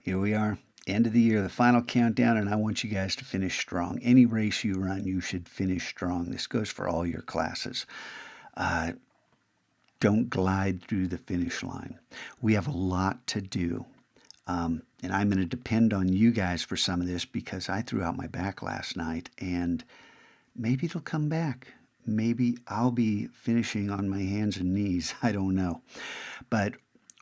Here we are, end of the year, the final countdown, and I want you guys to finish strong. Any race you run, you should finish strong. This goes for all your classes. Uh, don't glide through the finish line. We have a lot to do. And I'm going to depend on you guys for some of this because I threw out my back last night and maybe it'll come back. Maybe I'll be finishing on my hands and knees. I don't know. But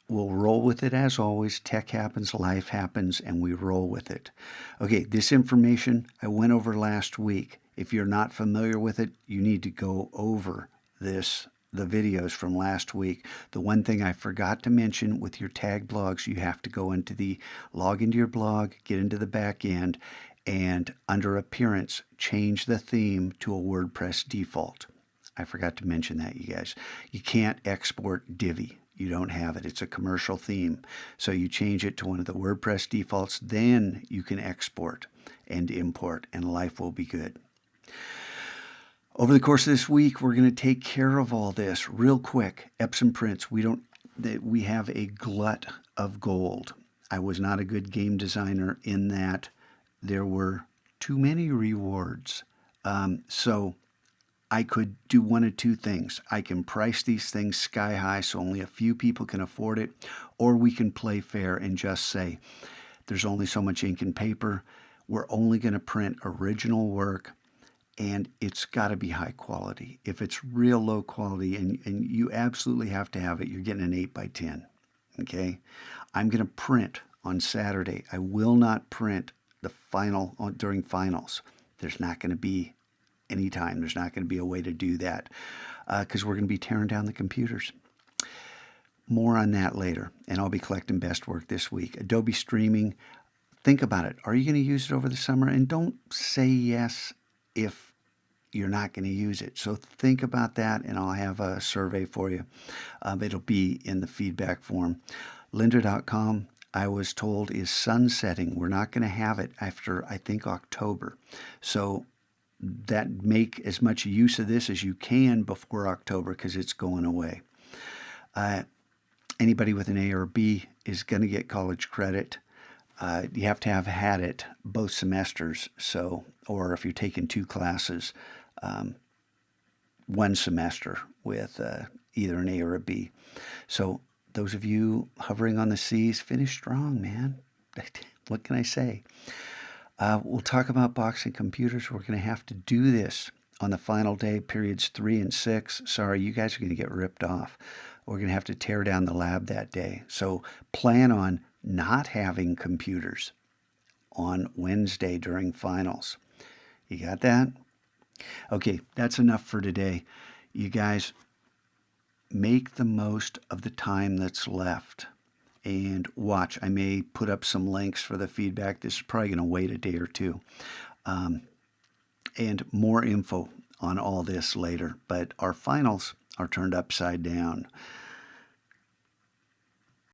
we'll roll with it as always. Tech happens, life happens, and we roll with it. Okay, this information I went over last week. If you're not familiar with it, you need to go over the videos from last week. The one thing I forgot to mention with your tag blogs, you have to log into your blog, get into the back end, and under appearance, change the theme to a WordPress default. I forgot to mention that, you guys. You can't export Divi. You don't have it. It's a commercial theme. So you change it to one of the WordPress defaults, then you can export and import, and life will be good. Over the course of this week, we're going to take care of all this real quick. Epson prints. We have a glut of gold. I was not a good game designer in that there were too many rewards. So I could do one of two things. I can price these things sky high so only a few people can afford it, or we can play fair and just say there's only so much ink and paper. We're only going to print original work, and it's got to be high quality. If it's real low quality and you absolutely have to have it, you're getting an 8 by 10. Okay? I'm going to print on Saturday. I will not print the final during finals. There's not going to be any time. There's not going to be a way to do that because we're going to be tearing down the computers. More on that later, and I'll be collecting best work this week. Adobe Streaming, think about it. Are you going to use it over the summer? And don't say yes if you're not going to use it. So think about that, and I'll have a survey for you. It'll be in the feedback form. Lynda.com, I was told, is sunsetting. We're not going to have it after, I think, October. So make as much use of this as you can before October because it's going away. Anybody with an A or B is going to get college credit. You have to have had it both semesters. So, or if you're taking two classes, one semester with either an A or a B. So those of you hovering on the seas, finish strong, man. What can I say? We'll talk about boxing computers. We're going to have to do this on the final day, periods 3 and 6. Sorry, you guys are going to get ripped off. We're going to have to tear down the lab that day. So plan on not having computers on Wednesday during finals. You got that? Okay, that's enough for today. You guys, make the most of the time that's left. And watch, I may put up some links for the feedback. This is probably going to wait a day or two. And more info on all this later. But our finals are turned upside down.